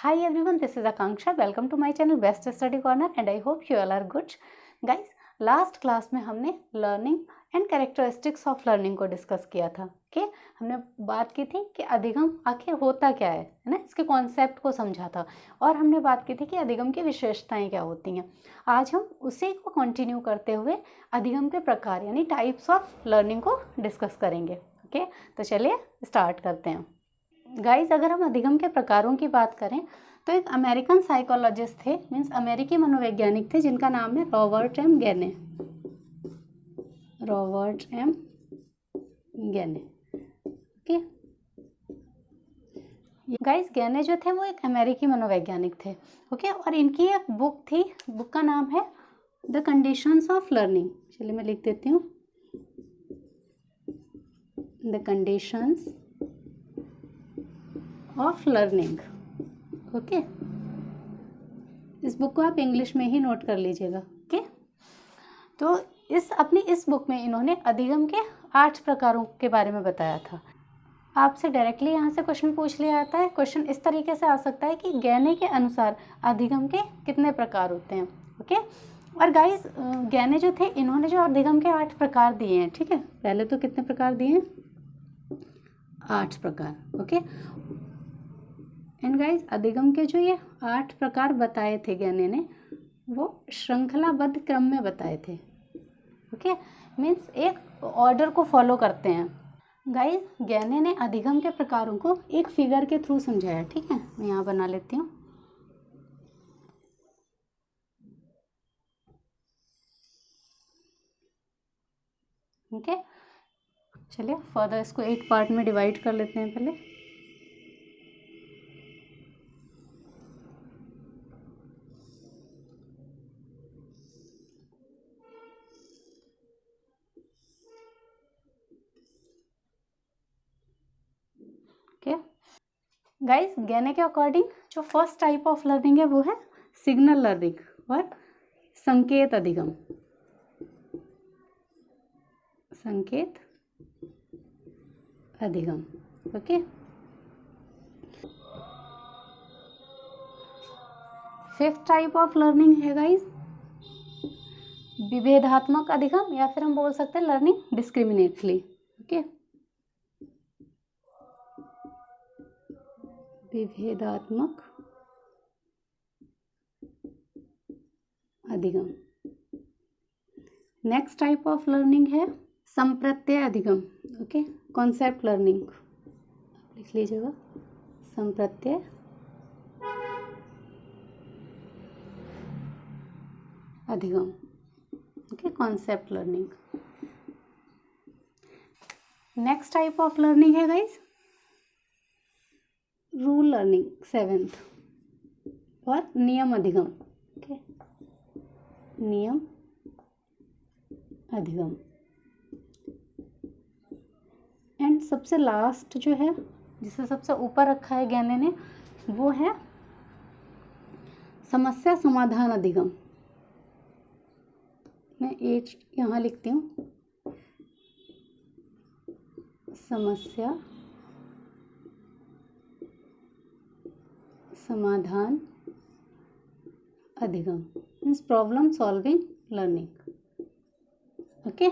Hi everyone, this is Akanksha. Welcome to my channel Best Study Corner and I hope you all are good. Guys, last class में हमने learning and characteristics of learning को discuss किया था. Okay, हमने बात की थी कि अधिगम आखिर होता क्या है ना, इसके कॉन्सेप्ट को समझा था और हमने बात की थी कि अधिगम की विशेषताएं क्या होती हैं. आज हम उसी को कंटिन्यू करते हुए अधिगम के प्रकार यानी टाइप्स ऑफ लर्निंग को डिस्कस करेंगे. ओके, तो चलिए स्टार्ट करते हैं. गाइस, अगर हम अधिगम के प्रकारों की बात करें तो एक अमेरिकन साइकोलॉजिस्ट थे, मीन्स अमेरिकी मनोवैज्ञानिक थे, जिनका नाम है Robert M Gagne. Okay guys, Gagne जो थे वो एक अमेरिकी मनोवैज्ञानिक थे. ओके, और इनकी एक बुक थी, बुक का नाम है द कंडीशंस ऑफ लर्निंग. चलिए मैं लिख देती हूँ, the conditions of learning. Okay, इस बुक को आप इंग्लिश में ही नोट कर लीजिएगा. ओके, तो इस बुक में इन्होंने अधिगम के 8 प्रकारों के बारे में बताया था. आपसे डायरेक्टली यहाँ से क्वेश्चन पूछ लिया जाता है. क्वेश्चन इस तरीके से आ सकता है कि गैने के अनुसार अधिगम के कितने प्रकार होते हैं. ओके, और गाइस, गैने जो थे इन्होंने जो अधिगम के 8 प्रकार दिए हैं, ठीक है, पहले तो कितने प्रकार दिए हैं, 8 प्रकार. ओके, एंड गाइस, अधिगम के जो ये 8 प्रकार बताए थे गैने ने, वो श्रृंखलाबद्ध क्रम में बताए थे. ओके, मीन्स एक ऑर्डर को फॉलो करते हैं. गाइस, गैने ने अधिगम के प्रकारों को एक फिगर के थ्रू समझाया. ठीक है, मैं यहाँ बना लेती हूँ. ओके, चलिए फर्दर इसको 8 पार्ट में डिवाइड कर लेते हैं पहले. गाइस, गैने के अकॉर्डिंग जो फर्स्ट टाइप ऑफ लर्निंग है वो है सिग्नल लर्निंग और संकेत अधिगम. संकेत अधिगम. Okay, fifth type of learning है गाइस विभेदात्मक अधिगम, या फिर हम बोल सकते हैं लर्निंग डिस्क्रिमिनेटली. ओके, विभेदात्मक अधिगम. नेक्स्ट टाइप ऑफ लर्निंग है संप्रत्यय अधिगम. ओके, कॉन्सेप्ट लर्निंग लिख लीजिएगा, संप्रत्यय अधिगम. Okay, concept learning. Next type of learning है गाइस रूल लर्निंग, 7th, और नियम अधिगम. ओके, नियम अधिगम. एंड सबसे लास्ट जो है, जिसे सबसे ऊपर रखा है गैने ने, वो है समस्या समाधान अधिगम. मैं एक यहाँ लिखती हूँ, समस्या समाधान अधिगम, means problem solving learning. Okay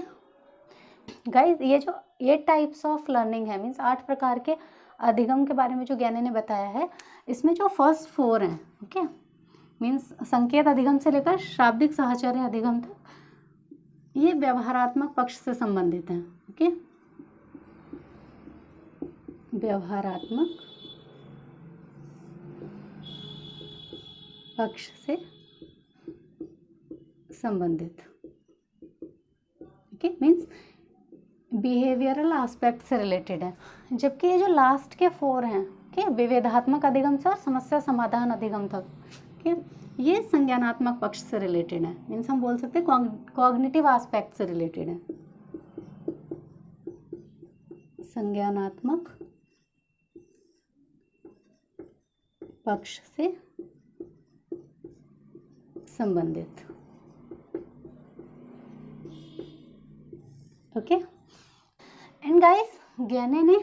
guys, ये जो 8 टाइप्स ऑफ लर्निंग है, मीन्स 8 प्रकार के अधिगम के बारे में जो गैने ने बताया है, इसमें जो फर्स्ट 4 हैं, ओके, मीन्स संकेत अधिगम से लेकर शाब्दिक साहचर्य अधिगम तक, ये व्यवहारात्मक पक्ष से संबंधित हैं. ओके, व्यवहारात्मक पक्ष से संबंधित. ओके, मीन्स बिहेवियरल एस्पेक्ट से रिलेटेड है. जबकि ये जो लास्ट के 4 हैं, ओके, विभेदात्मक अधिगम से और समस्या समाधान अधिगम तक, ओके, ये संज्ञानात्मक पक्ष से रिलेटेड है. मीन्स हम बोल सकते हैं कॉग्निटिव एस्पेक्ट से रिलेटेड है. संज्ञानात्मक पक्ष से संबंधित. ओके, एंड गाइस, गैने ने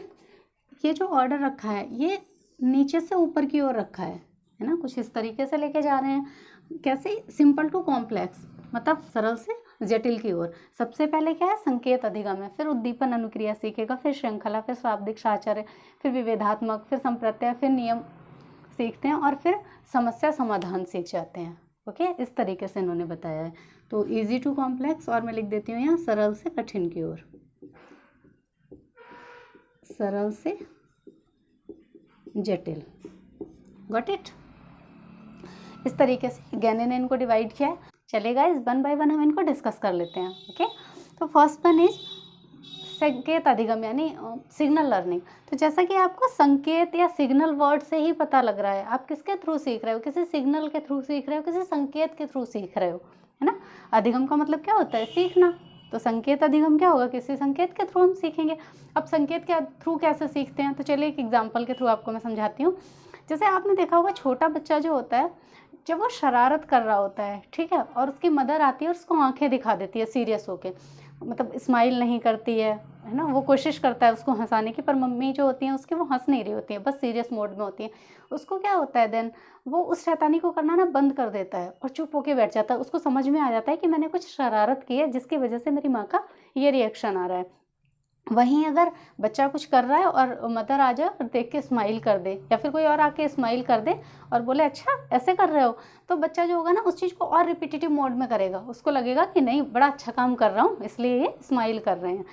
ये जो ऑर्डर रखा है, ये नीचे से ऊपर की ओर रखा है. है ना, कुछ इस तरीके से लेके जा रहे हैं। कैसे? सिंपल टू कॉम्प्लेक्स, मतलब सरल से जटिल की ओर। सबसे पहले क्या है? संकेत अधिगम है, फिर उद्दीपन अनुक्रिया सीखेगा, फिर श्रृंखला, फिर शाब्दिक साहचर्य, फिर विभेदात्मक, फिर संप्रत्यय, फिर नियम सीखते हैं और फिर समस्या समाधान सीख जाते हैं। ओके, इस तरीके से इन्होंने बताया है। तो इजी टू कॉम्प्लेक्स, और मैं लिख देती हूँ यहाँ सरल से कठिन की ओर, सरल से जटिल। Got it? इस तरीके से ज्ञानी ने इनको डिवाइड किया है। चलेगा, इस 1 बाय 1 हम इनको डिस्कस कर लेते हैं। ओके, तो फर्स्ट वन इज संकेत अधिगम यानी सिग्नल लर्निंग। तो जैसा कि आपको संकेत या सिग्नल वर्ड से ही पता लग रहा है, आप किसके थ्रू सीख रहे हो? किसी सिग्नल के थ्रू सीख रहे हो, किसी संकेत के थ्रू सीख रहे हो, है ना। अधिगम का मतलब क्या होता है? सीखना। तो संकेत अधिगम क्या होगा? किसी संकेत के थ्रू हम सीखेंगे। अब संकेत के थ्रू कैसे सीखते हैं? तो चलिए एक एग्जाम्पल के थ्रू आपको मैं समझाती हूँ। जैसे आपने देखा होगा, छोटा बच्चा जो होता है, जब वो शरारत कर रहा होता है, ठीक है, और उसकी मदर आती है और उसको आंखें दिखा देती है सीरियस होके, मतलब स्माइल नहीं करती है ना, वो कोशिश करता है उसको हंसाने की, पर मम्मी जो होती हैं उसकी, वो हंस नहीं रही होती है, बस सीरियस मोड में होती है। उसको क्या होता है देन, वो उस शैतानी को करना ना बंद कर देता है और चुप होके बैठ जाता है। उसको समझ में आ जाता है कि मैंने कुछ शरारत की है जिसकी वजह से मेरी माँ का ये रिएक्शन आ रहा है। वहीं अगर बच्चा कुछ कर रहा है और मदर आ जाए और देख के स्माइल कर दे, या फिर कोई और आके स्माइल कर दे और बोले अच्छा ऐसे कर रहे हो, तो बच्चा जो होगा ना उस चीज़ को और रिपीटेटिव मोड में करेगा। उसको लगेगा कि नहीं, बड़ा अच्छा काम कर रहा हूँ, इसलिए ये स्माइल कर रहे हैं।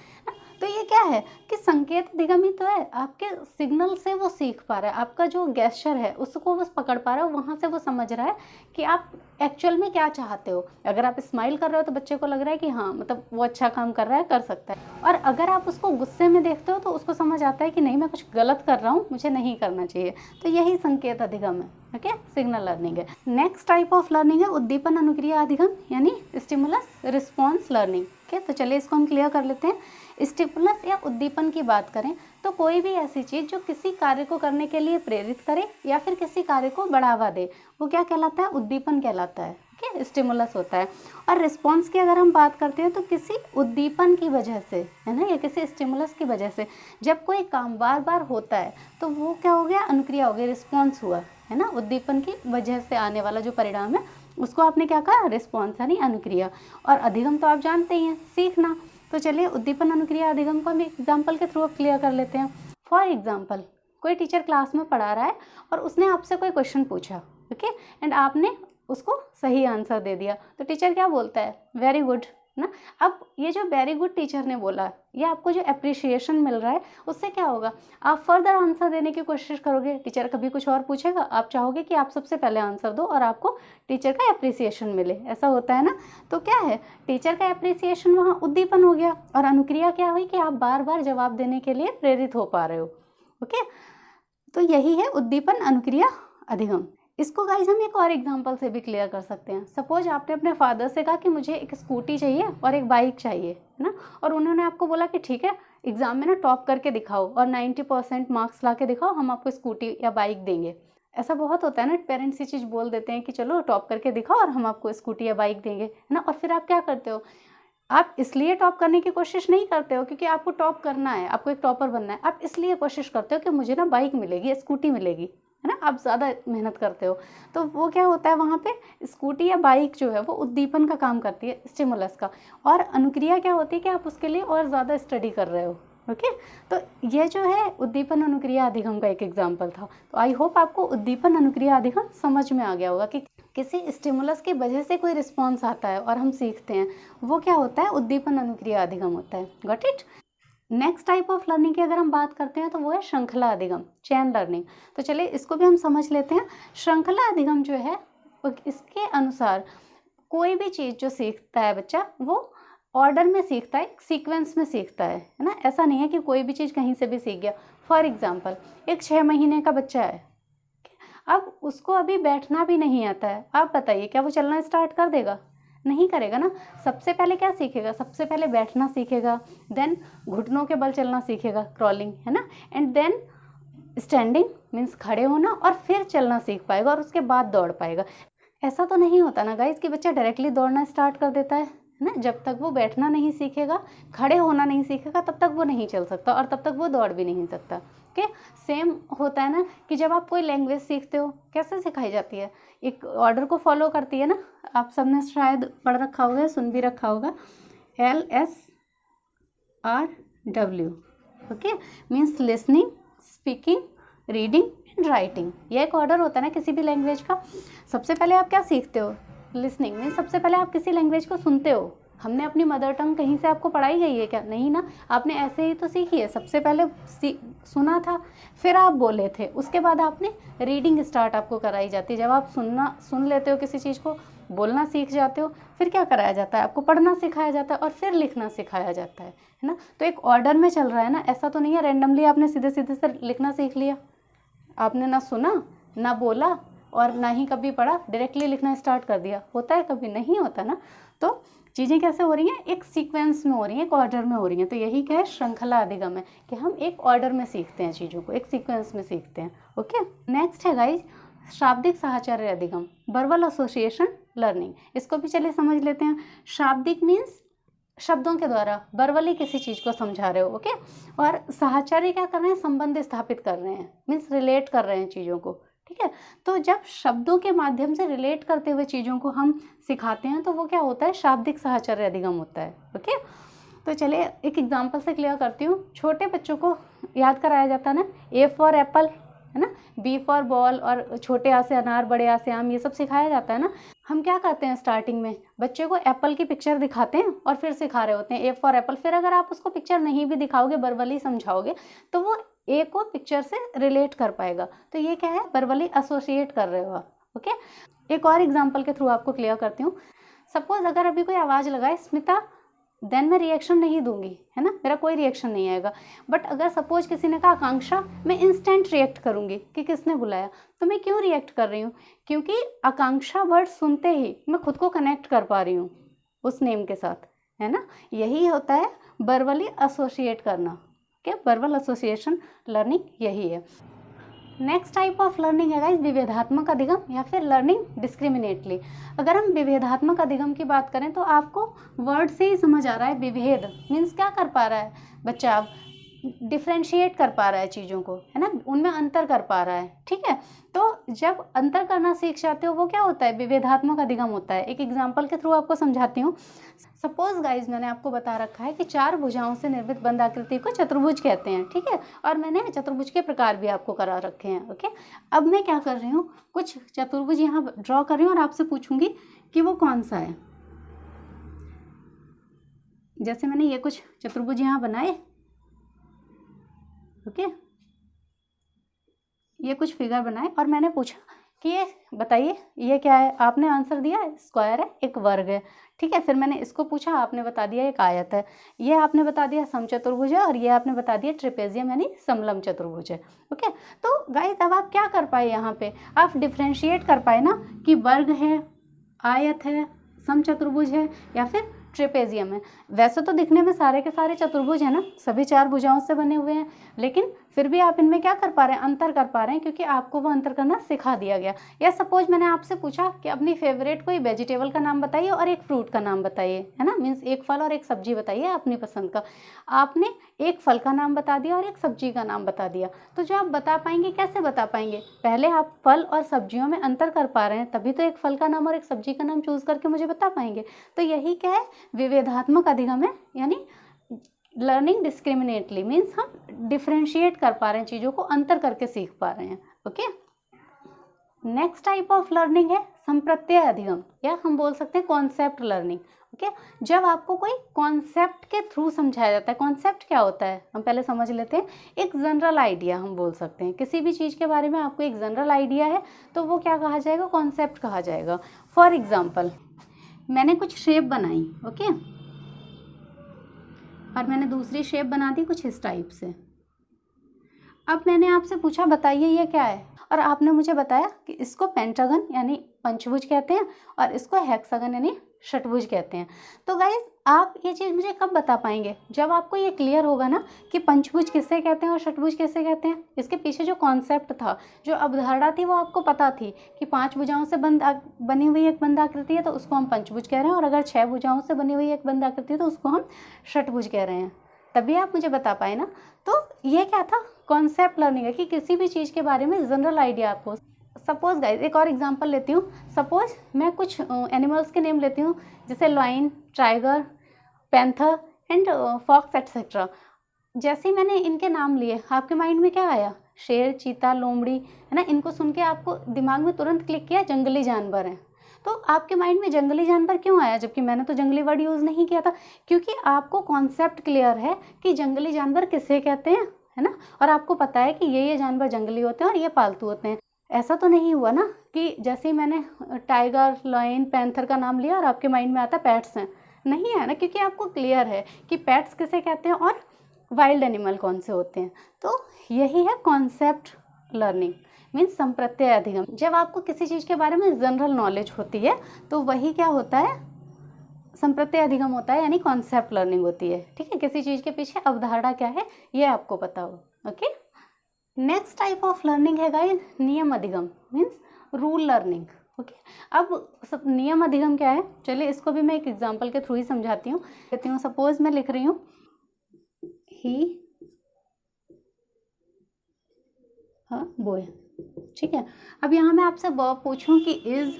तो ये क्या है कि संकेत अधिगम ही तो है। आपके सिग्नल से वो सीख पा रहा है, आपका जो गेस्चर है उसको वो पकड़ पा रहा है, वहाँ से वो समझ रहा है कि आप एक्चुअल में क्या चाहते हो। अगर आप स्माइल कर रहे हो तो बच्चे को लग रहा है कि हाँ, मतलब वो अच्छा काम कर रहा है, कर सकता है। और अगर आप उसको गुस्से में देखते हो तो उसको समझ आता है कि नहीं, मैं कुछ गलत कर रहा हूँ, मुझे नहीं करना चाहिए। तो यही संकेत अधिगम है। ओके, सिग्नल लर्निंग है। नेक्स्ट टाइप ऑफ लर्निंग है उद्दीपन अनुक्रिया अधिगम यानी स्टिमुलस रिस्पॉन्स लर्निंग। ओके, तो चलिए इसको हम क्लियर कर लेते हैं। स्टिमुलस या उद्दीपन की बात करें तो कोई भी ऐसी चीज़ जो किसी कार्य को करने के लिए प्रेरित करे या फिर किसी कार्य को बढ़ावा दे, वो क्या कहलाता है? उद्दीपन कहलाता है। ओके, स्टिमुलस होता है। और रिस्पॉन्स की अगर हम बात करते हैं तो किसी उद्दीपन की वजह से, है ना, या किसी स्टिमुलस की वजह से जब कोई काम बार बार होता है तो वो क्या हो गया? अनुक्रिया हो गई, रिस्पॉन्स हुआ, है ना। उद्दीपन की वजह से आने वाला जो परिणाम है उसको आपने क्या कहा? रिस्पॉन्स यानी अनुक्रिया। और अधिगम तो आप जानते ही हैं, सीखना। तो चलिए उद्दीपन अनुक्रिया अधिगम को हम एग्जाम्पल के थ्रू क्लियर कर लेते हैं। फॉर एग्जाम्पल, कोई टीचर क्लास में पढ़ा रहा है और उसने आपसे कोई क्वेश्चन पूछा, ओके, एंड आपने उसको सही आंसर दे दिया, तो टीचर क्या बोलता है? वेरी गुड ना। अब ये जो वेरी गुड टीचर ने बोला, ये आपको जो अप्रिशिएशन मिल रहा है उससे क्या होगा? आप फर्दर आंसर देने की कोशिश करोगे। टीचर कभी कुछ और पूछेगा, आप चाहोगे कि आप सबसे पहले आंसर दो और आपको टीचर का अप्रिसिएशन मिले। ऐसा होता है ना। तो क्या है? टीचर का अप्रिसिएशन वहाँ उद्दीपन हो गया, और अनुक्रिया क्या हुई कि आप बार बार जवाब देने के लिए प्रेरित हो पा रहे हो। ओके, तो यही है उद्दीपन अनुक्रिया अधिगम। इसको गाइज हम एक और एग्जांपल से भी क्लियर कर सकते हैं। सपोज आपने अपने फादर से कहा कि मुझे एक स्कूटी चाहिए और एक बाइक चाहिए, है ना, और उन्होंने आपको बोला कि ठीक है, एग्जाम में ना टॉप करके दिखाओ और 90% मार्क्स ला के दिखाओ, हम आपको स्कूटी या बाइक देंगे। ऐसा बहुत होता है ना, पेरेंट्स ये चीज़ बोल देते हैं कि चलो टॉप करके दिखाओ और हम आपको स्कूटी या बाइक देंगे, है ना। और फिर आप क्या करते हो? आप इसलिए टॉप करने की कोशिश नहीं करते हो क्योंकि आपको टॉप करना है, आपको एक टॉपर बनना है। आप इसलिए कोशिश करते हो कि मुझे ना बाइक मिलेगी, स्कूटी मिलेगी, है ना। आप ज़्यादा मेहनत करते हो। तो वो क्या होता है वहाँ पे? स्कूटी या बाइक जो है वो उद्दीपन का काम करती है, स्टिमुलस का। और अनुक्रिया क्या होती है कि आप उसके लिए और ज़्यादा स्टडी कर रहे हो। ओके, तो ये जो है उद्दीपन अनुक्रिया अधिगम का एक एग्जाम्पल था। तो आई होप आपको उद्दीपन अनुक्रिया अधिगम समझ में आ गया होगा कि किसी स्टिमुलस की वजह से कोई रिस्पॉन्स आता है और हम सीखते हैं, वो क्या होता है? उद्दीपन अनुक्रिया अधिगम होता है। Got it? Next type of learning की अगर हम बात करते हैं तो वो है श्रृंखला अधिगम, चेन लर्निंग। तो चलिए इसको भी हम समझ लेते हैं। श्रृंखला अधिगम जो है इसके अनुसार कोई भी चीज़ जो सीखता है बच्चा, वो ऑर्डर में सीखता है, सीक्वेंस में सीखता है ना। ऐसा नहीं है कि कोई भी चीज़ कहीं से भी सीख गया। फॉर एग्जाम्पल, एक 6 महीने का बच्चा है, अब उसको अभी बैठना भी नहीं आता है। आप बताइए क्या वो चलना स्टार्ट कर देगा? नहीं करेगा ना। सबसे पहले क्या सीखेगा? सबसे पहले बैठना सीखेगा, देन घुटनों के बल चलना सीखेगा, क्रॉलिंग, है ना, एंड देन स्टैंडिंग मीन्स खड़े होना, और फिर चलना सीख पाएगा और उसके बाद दौड़ पाएगा। ऐसा तो नहीं होता ना गाइस कि बच्चा डायरेक्टली दौड़ना स्टार्ट कर देता है ना। जब तक वो बैठना नहीं सीखेगा, खड़े होना नहीं सीखेगा, तब तक वो नहीं चल सकता और तब तक वो दौड़ भी नहीं सकता। ओके। सेम होता है ना कि जब आप कोई लैंग्वेज सीखते हो कैसे सिखाई जाती है, एक ऑर्डर को फॉलो करती है ना। आप सबने शायद पढ़ रखा होगा, सुन भी रखा होगा, LSRW, okay, means listening, speaking, reading and writing. ये एक ऑर्डर होता है ना किसी भी लैंग्वेज का। सबसे पहले आप क्या सीखते हो, लिसनिंग, मीन्स सबसे पहले आप किसी लैंग्वेज को सुनते हो। हमने अपनी मदर टंग कहीं से आपको पढ़ाई गई है क्या? नहीं ना, आपने ऐसे ही तो सीखी है। सबसे पहले सुना था, फिर आप बोले थे, उसके बाद आपने रीडिंग स्टार्ट आपको कराई जाती है। जब आप सुन लेते हो किसी चीज़ को, बोलना सीख जाते हो, फिर क्या कराया जाता है आपको, पढ़ना सिखाया जाता है और फिर लिखना सिखाया जाता है ना। तो एक ऑर्डर में चल रहा है ना, ऐसा तो नहीं है रैंडमली आपने सीधे सीधे से लिखना सीख लिया। आपने ना सुना, ना बोला और ना ही कभी पढ़ा, डायरेक्टली लिखना स्टार्ट कर दिया। होता है कभी? नहीं होता ना। तो चीज़ें कैसे हो रही हैं, एक सीक्वेंस में हो रही हैं, एक ऑर्डर में हो रही हैं। तो यही क्या है, श्रृंखला अधिगम है, कि हम एक ऑर्डर में सीखते हैं चीज़ों को, एक सीक्वेंस में सीखते हैं। ओके, नेक्स्ट है गाइज शाब्दिक साहचर्य अधिगम, वर्बल एसोसिएशन लर्निंग। इसको भी चलिए समझ लेते हैं। शाब्दिक मीन्स शब्दों के द्वारा वर्बली किसी चीज़ को समझा रहे हो, ओके। और साहचर्य क्या कर रहे हैं, संबंध स्थापित कर रहे हैं, मीन्स रिलेट कर रहे हैं चीज़ों को, ठीक है। तो जब शब्दों के माध्यम से रिलेट करते हुए चीज़ों को हम सिखाते हैं तो वो क्या होता है, शाब्दिक साहचर्य अधिगम होता है, ओके। तो चलिए एक एग्जांपल से क्लियर करती हूँ। छोटे बच्चों को याद कराया जाता है ना, A फॉर एप्पल, है ना, B फॉर बॉल, और छोटे आ से अनार, बड़े आ से आम, ये सब सिखाया जाता है ना। हम क्या करते हैं, स्टार्टिंग में बच्चे को एप्पल की पिक्चर दिखाते हैं और फिर सिखा रहे होते हैं A फॉर एप्पल। फिर अगर आप उसको पिक्चर नहीं भी दिखाओगे, वर्बली समझाओगे, तो वो ए को पिक्चर से रिलेट कर पाएगा। तो ये क्या है, वर्बली एसोसिएट कर रहे हो आप, ओके। एक और एग्जांपल के थ्रू आपको क्लियर करती हूँ। सपोज अगर अभी कोई आवाज़ लगाए स्मिता, देन मैं रिएक्शन नहीं दूंगी, है ना, मेरा कोई रिएक्शन नहीं आएगा। बट अगर सपोज किसी ने कहा आकांक्षा, मैं इंस्टेंट रिएक्ट करूंगी कि किसने बुलाया। तो मैं क्यों रिएक्ट कर रही हूँ, क्योंकि आकांक्षा वर्ड सुनते ही मैं खुद को कनेक्ट कर पा रही हूँ उस नेम के साथ, है ना। यही होता है वर्बली एसोसिएट करना, क्या वर्बल एसोसिएशन लर्निंग यही है। नेक्स्ट टाइप ऑफ लर्निंग है गाइस विभेदात्मक अधिगम या फिर लर्निंग डिस्क्रिमिनेटली। अगर हम विभेदात्मक अधिगम की बात करें तो आपको वर्ड से ही समझ आ रहा है, विभेद मीन्स क्या कर पा रहा है बच्चा, अब डिफ्रेंशिएट कर पा रहा है चीज़ों को, है ना, उनमें अंतर कर पा रहा है, ठीक है। तो जब अंतर करना सीख जाते हो वो क्या होता है, विभेदात्मक अधिगम होता है। एक एग्जांपल के थ्रू आपको समझाती हूँ। सपोज गाइज मैंने आपको बता रखा है कि 4 भुजाओं से निर्मित बंद आकृति को चतुर्भुज कहते हैं, ठीक है, और मैंने चतुर्भुज के प्रकार भी आपको करा रखे हैं, ओके। अब मैं क्या कर रही हूँ, कुछ चतुर्भुज यहाँ ड्रॉ कर रही हूँ और आपसे पूछूंगी कि वो कौन सा है। जैसे मैंने ये कुछ चतुर्भुज यहाँ बनाए, ओके, ये कुछ फिगर बनाए और मैंने पूछा कि ये बताइए ये क्या है। आपने आंसर दिया स्क्वायर है, एक वर्ग है, ठीक है। फिर मैंने इसको पूछा, आपने बता दिया एक आयत है, ये आपने बता दिया समचतुर्भुज है, और ये आपने बता दिया ट्रेपेजियम यानी समलंब चतुर्भुज है, ओके। तो गाइस अब आप क्या कर पाए, यहाँ पे आप डिफ्रेंशिएट कर पाए ना कि वर्ग है, आयत है, समचतुर्भुज है या फिर ट्रेपेजियम है। वैसे तो दिखने में सारे के सारे चतुर्भुज है ना, सभी 4 भुजाओं से बने हुए हैं, लेकिन फिर भी आप इनमें क्या कर पा रहे हैं, अंतर कर पा रहे हैं, क्योंकि आपको वो अंतर करना सिखा दिया गया। या सपोज मैंने आपसे पूछा कि अपनी फेवरेट कोई वेजिटेबल का नाम बताइए और एक फ्रूट का नाम बताइए, है ना, मीन्स एक फल और एक सब्जी बताइए अपनी पसंद का। आपने एक फल का नाम बता दिया और एक सब्जी का नाम बता दिया। तो जो आप बता पाएंगे, कैसे बता पाएंगे, पहले आप फल और सब्जियों में अंतर कर पा रहे हैं, तभी तो एक फल का नाम और एक सब्जी का नाम चूज करके मुझे बता पाएंगे। तो यही क्या है, विभेदात्मक अधिगम है, यानी लर्निंग डिस्क्रिमिनेटली, मीन्स हम डिफ्रेंशिएट कर पा रहे हैं चीज़ों को, अंतर करके सीख पा रहे हैं, okay. Next type of learning है संप्रत्यय अधिगम, या हम बोल सकते हैं कॉन्सेप्ट लर्निंग, ओके। जब आपको कोई कॉन्सेप्ट के थ्रू समझाया जाता है। कॉन्सेप्ट क्या होता है हम पहले समझ लेते हैं। एक जनरल आइडिया हम बोल सकते हैं, किसी भी चीज़ के बारे में आपको एक जनरल आइडिया है तो वो क्या कहा जाएगा, कॉन्सेप्ट कहा जाएगा। फॉर एग्जाम्पल मैंने कुछ शेप बनाई, ओके, और मैंने दूसरी शेप बना दी कुछ इस टाइप से। अब मैंने आपसे पूछा बताइए ये क्या है, और आपने मुझे बताया कि इसको पेंटागन यानी पंचभुज कहते हैं और इसको हेक्सागन यानी षटभुज कहते हैं। तो गाइस आप ये चीज़ मुझे कब बता पाएंगे, जब आपको ये क्लियर होगा ना कि पंचभुज किससे कहते हैं और षटभुज किससे कहते हैं। इसके पीछे जो कॉन्सेप्ट था, जो अवधारणा थी, वो आपको पता थी कि 5 भुजाओं से बनी हुई एक बंद आकृति है तो उसको हम पंचभुज कह रहे हैं, और अगर 6 भुजाओं से बनी हुई एक बंद आकृति है तो उसको हम षटभुज कह रहे हैं। तभी आप मुझे बता पाए ना। तो ये क्या था, कॉन्सेप्ट लर्निंग है कि किसी भी चीज़ के बारे में जनरल आइडिया आपको। सपोज गाइज एक और एग्जांपल लेती हूँ। सपोज मैं कुछ एनिमल्स के नेम लेती हूँ, जैसे lion, tiger, panther and fox etcetera. जैसे ही मैंने इनके नाम लिए, आपके माइंड में क्या आया? शेर, चीता, लोमड़ी, है ना। इनको सुन के आपको दिमाग में तुरंत क्लिक किया जंगली जानवर हैं। तो आपके माइंड में जंगली जानवर क्यों आया, जबकि मैंने तो जंगली वर्ड यूज़ नहीं किया था? क्योंकि आपको कॉन्सेप्ट क्लियर है कि जंगली जानवर किसे कहते हैं, है ना। और आपको पता है कि ये जानवर जंगली होते हैं और ये पालतू होते हैं। ऐसा तो नहीं हुआ ना कि जैसे ही मैंने टाइगर, लायन, पैंथर का नाम लिया और आपके माइंड में आता पेट्स हैं। नहीं है ना, क्योंकि आपको क्लियर है कि पेट्स किसे कहते हैं और वाइल्ड एनिमल कौन से होते हैं। तो यही है कॉन्सेप्ट लर्निंग, मीन्स संप्रत्यय अधिगम। जब आपको किसी चीज़ के बारे में जनरल नॉलेज होती है तो वही क्या होता है? संप्रत्यय अधिगम होता है, यानी कॉन्सेप्ट लर्निंग होती है। ठीक है, किसी चीज़ के पीछे अवधारणा क्या है ये आपको पता हो। Okay, next type of learning है गाइस नियम अधिगम, मीन्स रूल लर्निंग। ओके, अब सब नियम अधिगम क्या है, चलिए इसको भी मैं एक एग्जांपल के थ्रू ही समझाती हूँ। कहती हूँ सपोज मैं लिख रही हूँ ही बोय, ठीक है। अब यहाँ मैं आपसे वर्ब पूछूं कि इज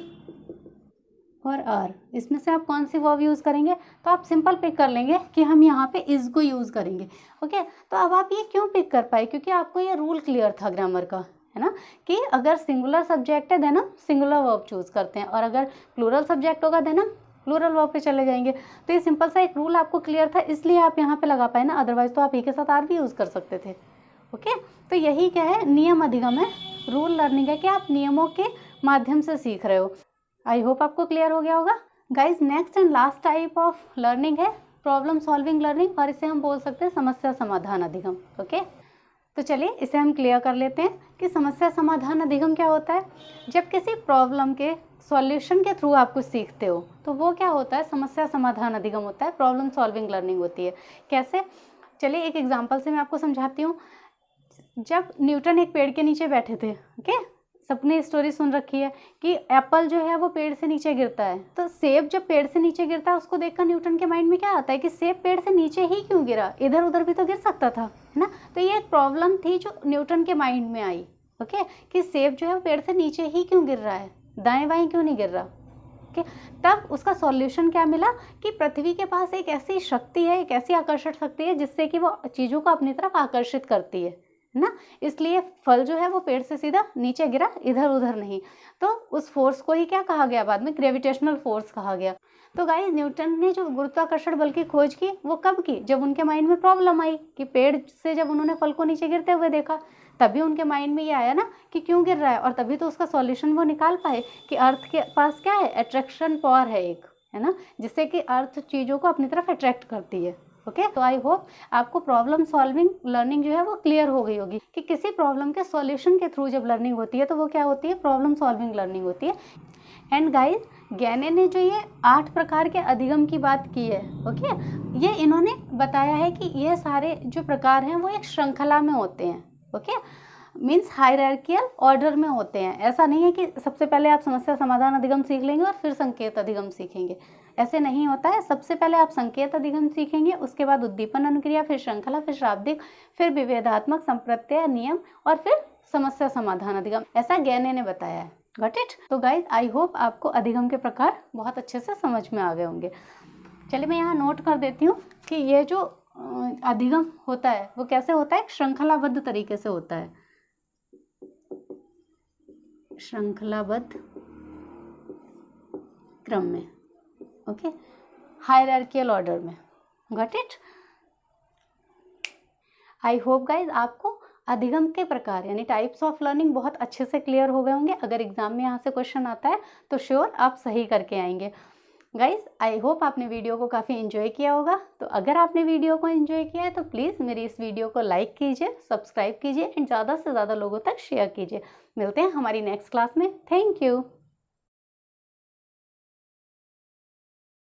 और आर, इसमें से आप कौन सी वर्ब यूज़ करेंगे? तो आप सिंपल पिक कर लेंगे कि हम यहाँ पे इज को यूज़ करेंगे। ओके, तो अब आप ये क्यों पिक कर पाए? क्योंकि आपको ये रूल क्लियर था ग्रामर का, है ना, कि अगर सिंगुलर सब्जेक्ट है देन हम सिंगुलर वर्ब चूज़ करते हैं, और अगर प्लूरल सब्जेक्ट होगा देन हम प्लूरल वर्ब पे चले जाएंगे। तो ये सिंपल सा एक रूल आपको क्लियर था, इसलिए आप यहाँ पे लगा पाए ना, अदरवाइज तो आप ई के साथ आर भी यूज़ कर सकते थे। ओके, तो यही क्या है, नियम अधिगम है, रूल लर्निंग है कि आप नियमों के माध्यम से सीख रहे हो। आई होप आपको क्लियर हो गया होगा guys. Next and last type of learning है प्रॉब्लम सॉल्विंग लर्निंग, और इसे हम बोल सकते हैं समस्या समाधान अधिगम। ओके, तो चलिए इसे हम क्लियर कर लेते हैं कि समस्या समाधान अधिगम क्या होता है। जब किसी प्रॉब्लम के सॉल्यूशन के थ्रू आप कुछ सीखते हो तो वो क्या होता है, समस्या समाधान अधिगम होता है, प्रॉब्लम सॉल्विंग लर्निंग होती है। कैसे? चलिए एक एग्जाम्पल से मैं आपको समझाती हूँ। जब न्यूटन एक पेड़ के नीचे बैठे थे, ओके, सबने स्टोरी सुन रखी है कि एप्पल जो है वो पेड़ से नीचे गिरता है। तो सेब जब पेड़ से नीचे गिरता है उसको देखकर न्यूटन के माइंड में क्या आता है कि सेब पेड़ से नीचे ही क्यों गिरा, इधर उधर भी तो गिर सकता था, है ना। तो ये एक प्रॉब्लम थी जो न्यूटन के माइंड में आई, ओके, कि सेब जो है वो पेड़ से नीचे ही क्यों गिर रहा है, दाएं बाएं क्यों नहीं गिर रहा। ओके, तब उसका सॉल्यूशन क्या मिला कि पृथ्वी के पास एक ऐसी शक्ति है, एक ऐसी आकर्षण शक्ति है जिससे कि वो चीज़ों को अपनी तरफ आकर्षित करती है ना, इसलिए फल जो है वो पेड़ से सीधा नीचे गिरा, इधर उधर नहीं। तो उस फोर्स को ही क्या कहा गया बाद में, ग्रेविटेशनल फोर्स कहा गया। तो गाइस न्यूटन ने जो गुरुत्वाकर्षण बल की खोज की वो कब की, जब उनके माइंड में प्रॉब्लम आई कि पेड़ से जब उन्होंने फल को नीचे गिरते हुए देखा, तभी उनके माइंड में ये आया ना कि क्यों गिर रहा है, और तभी तो उसका सॉल्यूशन वो निकाल पाए कि अर्थ के पास क्या है, अट्रैक्शन पावर है एक, है ना, जिससे कि अर्थ चीज़ों को अपनी तरफ अट्रैक्ट करती है। ओके, तो आई होप आपको प्रॉब्लम सॉल्विंग लर्निंग जो है वो क्लियर हो गई होगी कि किसी प्रॉब्लम के सॉल्यूशन के थ्रू जब लर्निंग होती है तो वो क्या होती है, प्रॉब्लम सॉल्विंग लर्निंग होती है। एंड गाइस गैने ने जो ये 8 प्रकार के अधिगम की बात की है, ओके, ये इन्होंने बताया है कि ये सारे जो प्रकार हैं वो एक श्रृंखला में होते हैं। ओके, मीन्स हायरार्कियल ऑर्डर में होते हैं। ऐसा नहीं है कि सबसे पहले आप समस्या समाधान अधिगम सीख लेंगे और फिर संकेत अधिगम सीखेंगे, ऐसे नहीं होता है। सबसे पहले आप संकेत अधिगम सीखेंगे, उसके बाद उद्दीपन अनुक्रिया, फिर श्रृंखला, फिर शाब्दिक, फिर विभेदात्मक, संप्रत्यय, नियम, और फिर समस्या समाधान अधिगम। ऐसा गैने ने बताया है। Got it? तो गाइज आई होप आपको अधिगम के प्रकार बहुत अच्छे से समझ में आ गए होंगे। चलिए मैं यहाँ नोट कर देती हूँ कि ये जो अधिगम होता है वो कैसे होता है, श्रृंखलाबद्ध तरीके से होता है, श्रृंखलाबद्ध क्रम में, ओके, हायरार्कियल ऑर्डर में। Got it? I hope guys आपको अधिगम के प्रकार यानी टाइप्स ऑफ लर्निंग बहुत अच्छे से क्लियर हो गए होंगे। अगर एग्जाम में यहाँ से क्वेश्चन आता है तो श्योर आप सही करके आएंगे। गाइज आई होप आपने वीडियो को काफ़ी एंजॉय किया होगा। तो अगर आपने वीडियो को एंजॉय किया है तो प्लीज़ मेरी इस वीडियो को लाइक कीजिए, सब्सक्राइब कीजिए एंड ज़्यादा से ज़्यादा लोगों तक शेयर कीजिए। मिलते हैं हमारी नेक्स्ट क्लास में। Thank you.